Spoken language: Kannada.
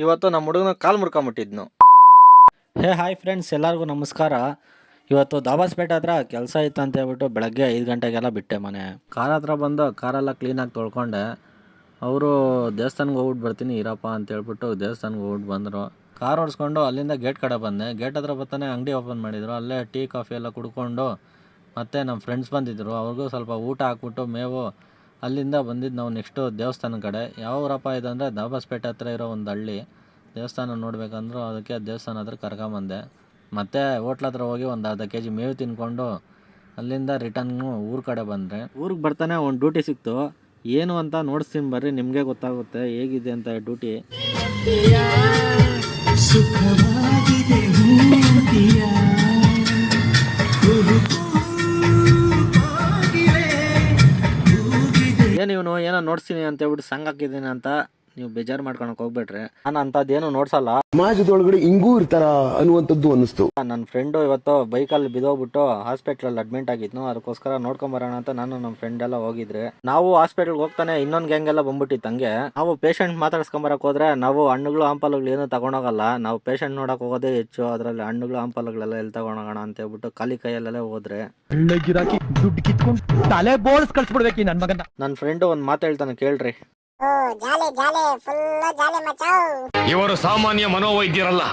ಇವತ್ತು ನಮ್ಮ ಹುಡುಗನ ಕಾಲು ಮುರ್ಕೊಂಬಿಟ್ಟಿದ್ನು. ಹಾಯ್ ಫ್ರೆಂಡ್ಸ್, ಎಲ್ಲರಿಗೂ ನಮಸ್ಕಾರ. ಇವತ್ತು ದಾಬಾಸ್ಪೇಟೆ ಹತ್ರ ಕೆಲಸ ಇತ್ತು ಅಂತ ಹೇಳ್ಬಿಟ್ಟು ಬೆಳಗ್ಗೆ 5 ಗಂಟೆಗೆಲ್ಲ ಬಿಟ್ಟೆ ಮನೆ. ಕಾರ್ ಹತ್ರ ಬಂದು ಕಾರೆಲ್ಲ ಕ್ಲೀನಾಗಿ ತೊಳ್ಕೊಂಡೆ. ಅವರು ದೇವಸ್ಥಾನಕ್ಕೆ ಹೋಗ್ಬಿಟ್ಟು ಬರ್ತೀನಿ ಇರಪ್ಪ ಅಂತ ಹೇಳ್ಬಿಟ್ಟು ದೇವಸ್ಥಾನಕ್ಕೆ ಹೋಗ್ಬಿಟ್ಟು ಬಂದರು. ಕಾರ್ ಓಡಿಸ್ಕೊಂಡು ಅಲ್ಲಿಂದ ಗೇಟ್ ಕಡೆ ಬಂದೆ. ಗೇಟ್ ಹತ್ರ ಬರ್ತಾನೆ ಅಂಗಡಿ ಓಪನ್ ಮಾಡಿದರು. ಅಲ್ಲೇ ಟೀ ಕಾಫಿ ಎಲ್ಲ ಕುಡ್ಕೊಂಡು ಮತ್ತು ನಮ್ಮ ಫ್ರೆಂಡ್ಸ್ ಬಂದಿದ್ದರು. ಅವ್ರಿಗೂ ಸ್ವಲ್ಪ ಊಟ ಹಾಕ್ಬಿಟ್ಟು ಮೇವು ಅಲ್ಲಿಂದ ಬಂದಿದ್ದು ನಾವು ನೆಕ್ಸ್ಟು ದೇವಸ್ಥಾನ ಕಡೆ. ಯಾವ ಊರಪ್ಪ ಇದೆ ಅಂದರೆ ದಾಬಾಸ್ಪೇಟೆ ಹತ್ರ ಇರೋ ಒಂದು ಹಳ್ಳಿ. ದೇವಸ್ಥಾನ ನೋಡ್ಬೇಕಂದ್ರು ಅದಕ್ಕೆ ದೇವಸ್ಥಾನ ಹತ್ರ ಕರ್ಕೊಂಬಂದೆ. ಮತ್ತು ಹೋಟ್ಲ ಹತ್ರ ಹೋಗಿ ಒಂದು ಅರ್ಧ kg ಮೇವು ತಿನ್ಕೊಂಡು ಅಲ್ಲಿಂದ ರಿಟರ್ನು ಊರ ಕಡೆ ಬಂದರೆ ಊರಿಗೆ ಬರ್ತಾನೆ ಒಂದು ಡ್ಯೂಟಿ ಸಿಕ್ತು. ಏನು ಅಂತ ನೋಡಿಸ್ತೀನಿ ಬರ್ರಿ, ನಿಮಗೆ ಗೊತ್ತಾಗುತ್ತೆ ಹೇಗಿದೆ ಅಂತ ಡ್ಯೂಟಿ. ಏನು ಇವನು ಏನೋ ನೋಡ್ತೀನಿ ಅಂತ ಹೇಳ್ಬಿಟ್ಟು ಸಂಗ್ ಹಾಕಿದ್ದೀನಿ ಅಂತ ನೀವು ಬೇಜಾರು ಮಾಡ್ಕೊಳಕ್ ಹೋಗ್ಬೇಡ್ರಿ. ನಾನು ಅಂಥದ್ದೇನು ನೋಡ್ಸಲ್ಲ. ಸಮಾಜದೊಳಗಡೆ ಹಿಂಗೂ ಇರ್ತಾರ ಅನ್ನುವಂಥದ್ದು ಅನ್ನಿಸ್ತು. ನನ್ನ ಫ್ರೆಂಡು ಇವತ್ತು ಬೈಕಲ್ಲಿ ಬಿದ್ದೋಗ್ಬಿಟ್ಟು ಹಾಸ್ಪಿಟ್ಲಲ್ಲಿ ಅಡ್ಮಿಟ್ ಆಗಿದ್ನು. ಅದಕ್ಕೋಸ್ಕರ ನೋಡ್ಕೊಂಬರೋಣ ಅಂತ ನಾನು ನಮ್ಮ ಫ್ರೆಂಡ್ ಎಲ್ಲ ಹೋಗಿದ್ರೆ, ನಾವು ಹಾಸ್ಪಿಟಲ್ಗೆ ಹೋಗ್ತಾನೆ ಇನ್ನೊಂದು ಗ್ಯಾಂಗ್ ಎಲ್ಲ ಬಂದ್ಬಿಟ್ಟಿತ್ತು. ಹಂಗೆ ನಾವು ಪೇಷಂಟ್ ಮಾತಾಡ್ಸ್ಕೊಂಬರಕ್ ಹೋದ್ರೆ ನಾವು ಹಣ್ಣುಗಳು ಹಂಪಲುಗಳು ಏನು ತಗೊಂಡೋಗಲ್ಲ. ನಾವು ಪೇಷಂಟ್ ನೋಡಕ್ ಹೋಗೋದೇ ಹೆಚ್ಚು. ಅದರಲ್ಲಿ ಹಣ್ಣುಗಳು ಹಂಪಲುಗಳೆಲ್ಲ ಎಲ್ಲಿ ತಗೊಂಡೋಗೋಣ ಅಂತ ಹೇಳ್ಬಿಟ್ಟು ಖಾಲಿ ಕೈಯಲ್ಲೆಲ್ಲ ಹೋದ್ರೆ ದುಡ್ಡು ಕಿತ್ಕೊಂಡು ತಲೆ ಬೋಳ್ಸ್ ಕಳ್ಸ್ಬಿಡ್ಬೇಕು ನನ್ನ ಮಗನ. ನನ್ನ ಫ್ರೆಂಡು ಒಂದು ಮಾತು ಹೇಳ್ತಾನೆ ಕೇಳ್ರಿ. ಜಾಲೆ ಜಾಲೆ ಫುಲ್ ಜಾಲೆ ಮಚಾವ್. ಇವರು ಸಾಮಾನ್ಯ ಮನೋವೈದ್ಯರಲ್ಲ.